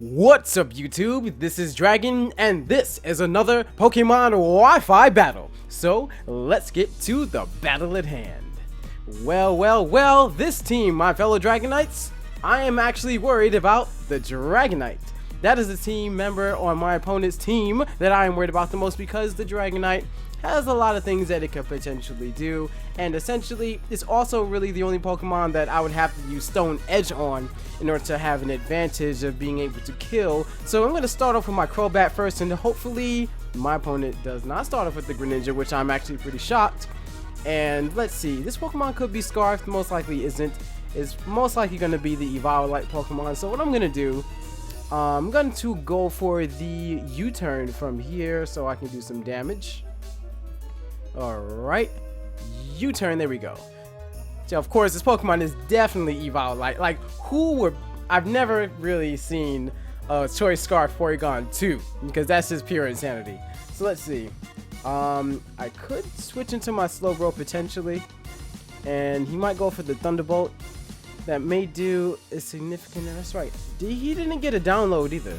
What's up YouTube, this is Dragon and this is another Pokemon Wi-Fi battle. So let's get to the battle at hand. Well, this team, my fellow Dragonites, I am actually worried about the Dragonite. That is the team member on my opponent's team that I am worried about the most because the Dragonite has a lot of things that it could potentially do, and essentially it's also really the only Pokemon that I would have to use Stone Edge on in order to have an advantage of being able to kill. So I'm going to start off with my Crobat first, and hopefully my opponent does not start off with the Greninja, which I'm actually pretty shocked. And let's see, this Pokemon could be Scarfed, most likely isn't. It's most likely going to be the Evolve-like Pokemon. So what I'm going to do, I'm going to go for the U-turn from here so I can do some damage. Alright, U-turn, there we go. So of course this Pokemon is definitely Evolve-like. Like, I've never really seen a Choice Scarf Porygon 2, because that's just pure insanity. So let's see, I could switch into my Slowbro potentially, and he might go for the Thunderbolt. That may do a significant, that's right, he didn't get a download either.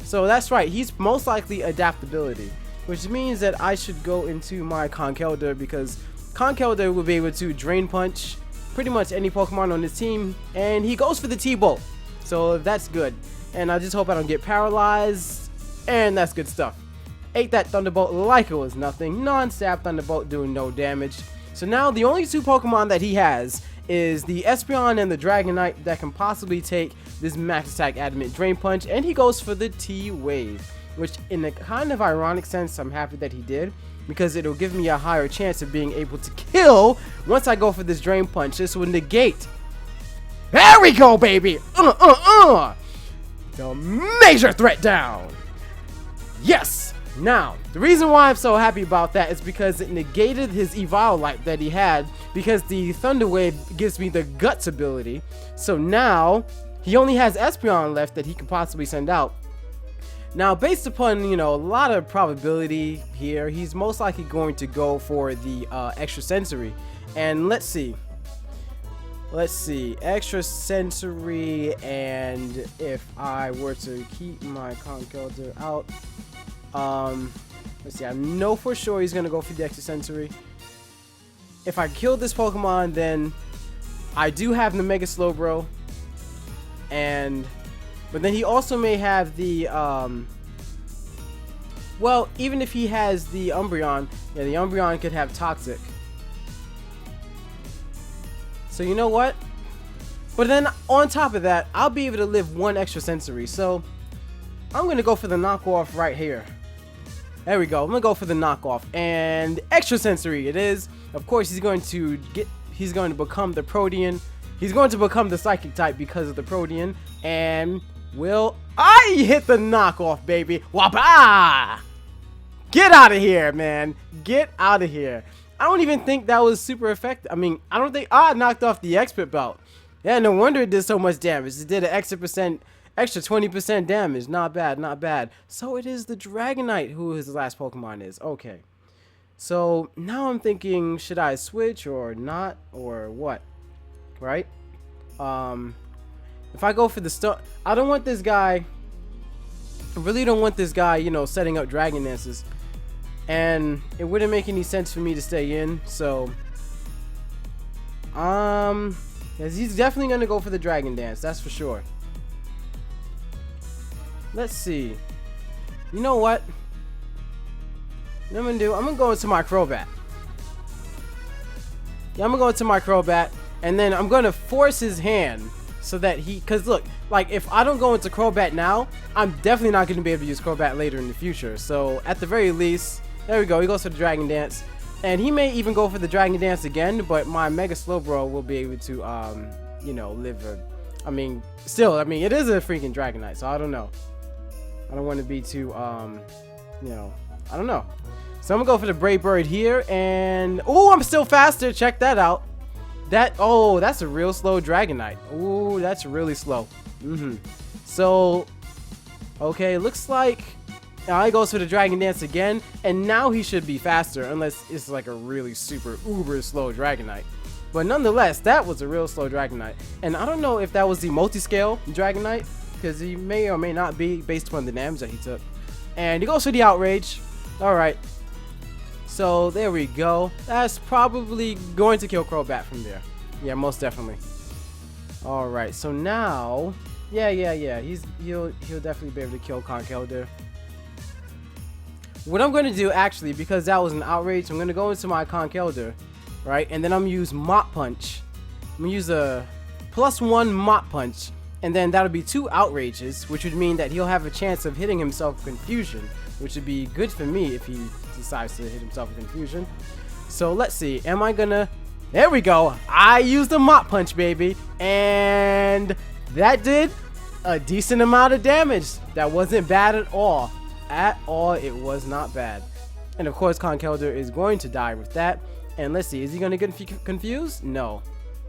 So that's right, he's most likely adaptability, which means that I should go into my Conkeldurr, because Conkeldurr will be able to Drain Punch pretty much any Pokemon on his team, and he goes for the T-Bolt, so that's good. And I just hope I don't get paralyzed, and that's good stuff. Ate that Thunderbolt like it was nothing. Non-stab Thunderbolt doing no damage. So now the only two Pokemon that he has is the Espeon and the Dragonite that can possibly take this Max Attack Adamant Drain Punch, and he goes for the T-Wave, which in a kind of ironic sense I'm happy that he did, because it'll give me a higher chance of being able to kill once I go for this Drain Punch. This will negate. There we go, baby! The major threat down! Yes! Now, the reason why I'm so happy about that is because it negated his Evolve-like that he had, because the Thunder Wave gives me the Guts ability. So now, he only has Espeon left that he can possibly send out. Now, based upon, a lot of probability here, he's most likely going to go for the Extra Sensory. And let's see, Extra Sensory, and if I were to keep my Conkeldurr out, let's see, I know for sure he's going to go for the Extra Sensory. If I kill this Pokemon, then I do have the Mega Slowbro, but then he also may have the, well, even if he has the Umbreon, yeah, the Umbreon could have Toxic. So you know what? But then on top of that, I'll be able to live one Extra Sensory. So I'm going to go for the knockoff right here. There we go. I'm going to go for the knockoff. And Extra Sensory it is. Of course, he's going to become the Protean. He's going to become the Psychic type because of the Protean. And will I hit the knockoff, baby? Wapa! Get out of here, man. Get out of here. I don't even think that was super effective. I mean, I don't think I knocked off the expert belt. Yeah, no wonder it did so much damage. It did an extra 20% damage. Not bad, not bad. So it is the Dragonite who his last Pokemon is. Okay. So now I'm thinking, should I switch or not, or what? Right? If I go for the start, I don't want this guy. I really don't want this guy, setting up Dragon Dances. And it wouldn't make any sense for me to stay in. So, yes, he's definitely going to go for the Dragon Dance. That's for sure. Let's see. You know what? What I'm going to do, I'm going to go into my Crobat. Yeah, I'm going to go into my Crobat. And then I'm going to force his hand so that because look, like if I don't go into Crobat now, I'm definitely not going to be able to use Crobat later in the future. So at the very least, there we go, he goes for the Dragon Dance. And he may even go for the Dragon Dance again, but my Mega Slowbro will be able to, live it is a freaking Dragonite, so I don't know. I don't want to be too, I don't know. So I'm going to go for the Brave Bird here, and, oh, I'm still faster, check that out. That's a real slow Dragonite. Ooh, that's really slow. So, okay, looks like now he goes for the Dragon Dance again, and now he should be faster, unless it's like a really super uber slow Dragonite. But nonetheless, that was a real slow Dragonite. And I don't know if that was the multi-scale Dragonite, because he may or may not be based upon the damage that he took. And he goes for the outrage. Alright. So there we go. That's probably going to kill Crobat from there. Yeah, most definitely. Alright, so now yeah. He'll definitely be able to kill Conkeldurr. What I'm gonna do actually, because that was an outrage, I'm gonna go into my Conkeldurr, right? And then I'm gonna use Mop Punch. I'm gonna use a +1 Mop Punch, and then that'll be 2 outrages, which would mean that he'll have a chance of hitting himself with Confusion, which would be good for me if he decides to hit himself with Confusion. So let's see, am I gonna... There we go! I used a Mop Punch, baby! And that did a decent amount of damage. That wasn't bad at all. At all, it was not bad. And of course, Conkeldurr is going to die with that. And let's see, is he gonna get confused? No,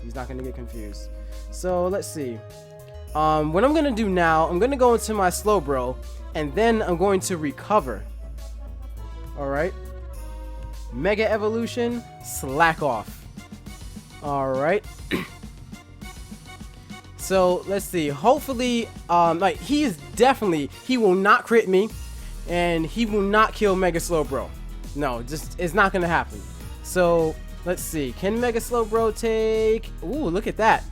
he's not gonna get confused. So let's see. What I'm gonna do now, I'm gonna go into my Slowbro, and then I'm going to recover. Alright. Mega Evolution, slack off. Alright. So let's see. Hopefully, like he will not crit me, and he will not kill Mega Slowbro. No, just it's not gonna happen. So let's see. Can Mega Slowbro take? Ooh, look at that.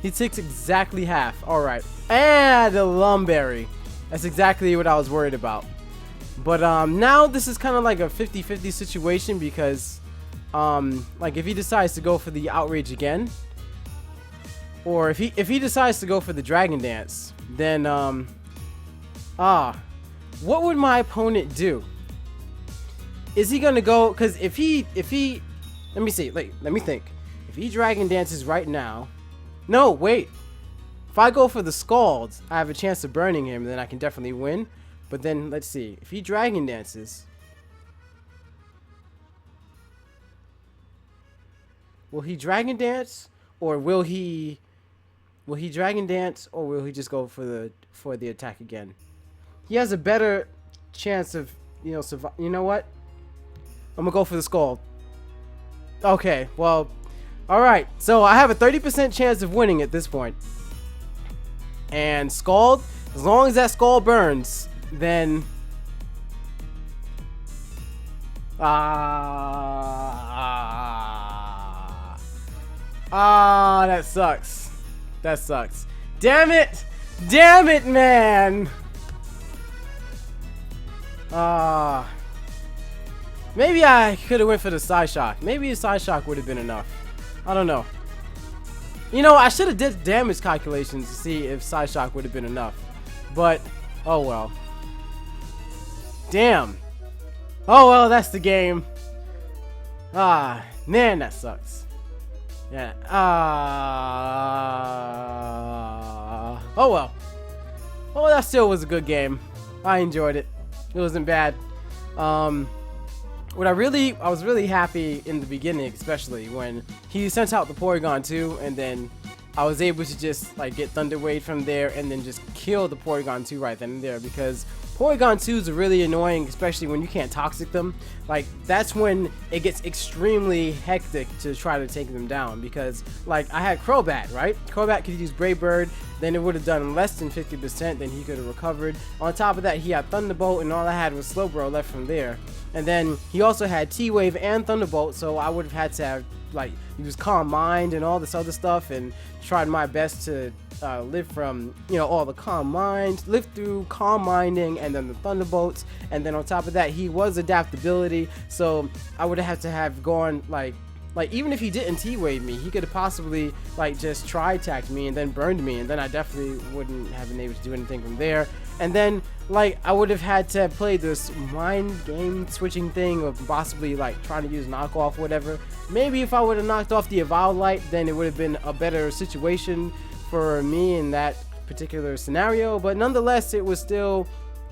He takes exactly half. All right. And a Lumberry. That's exactly what I was worried about. But now this is kind of like a 50-50 situation because like if he decides to go for the outrage again, or if he decides to go for the Dragon Dance, then what would my opponent do? Is he gonna go? Because if he let me see, like let me think. If he Dragon Dances right now, no wait. If I go for the Scald, I have a chance of burning him, then I can definitely win. But then let's see, if he Dragon Dances, will he Dragon Dance, or will he Dragon Dance, or will he just go for the attack again? He has a better chance of, survive. You know what? I'm gonna go for the Scald. Okay, well, all right. So I have a 30% chance of winning at this point. And Scald, as long as that Scald burns, then that sucks. That sucks. Damn it! Damn it, man! Maybe I could have went for the Side Shock. Maybe a Side Shock would have been enough. I don't know. I should have did damage calculations to see if Side Shock would have been enough. But, oh well. Damn. Oh well, that's the game. Man, that sucks. Yeah. Oh well. Oh, that still was a good game. I enjoyed it. It wasn't bad. I was really happy in the beginning, especially when he sent out the Porygon 2, and then I was able to just like get Thunder Wave from there and then just kill the Porygon 2 right then and there, because Porygon 2s are really annoying, especially when you can't Toxic them. Like, that's when it gets extremely hectic to try to take them down, because like I had Crobat, right? Crobat could use Brave Bird, then it would have done less than 50%, then he could have recovered. On top of that, he had Thunderbolt, and all I had was Slowbro left from there. And then he also had T-Wave and Thunderbolt, so I would have had to have like use Calm Mind and all this other stuff, and tried my best to live from all the Calm Mind, live through Calm Minding, and then the Thunderbolts. And then on top of that, he was Adaptability, so I would have to have gone like even if he didn't T-Wave me, he could have possibly like just Tri-Attacked me and then burned me, and then I definitely wouldn't have been able to do anything from there. And then like I would have had to play this mind game switching thing of possibly like trying to use knockoff, whatever. Maybe if I would have knocked off the Evolve Light, then it would have been a better situation for me in that particular scenario. But nonetheless, it was still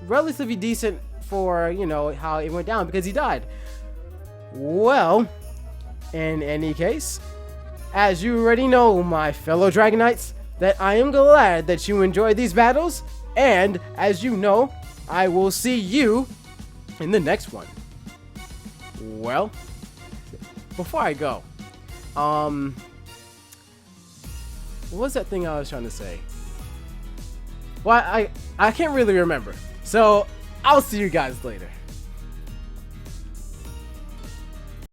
relatively decent for how it went down, because he died. Well, in any case, as you already know, my fellow Dragonites, that I am glad that you enjoyed these battles, and as you know, I will see you in the next one. Well, before I go, what was that thing I was trying to say? Well, I can't really remember. So I'll see you guys later.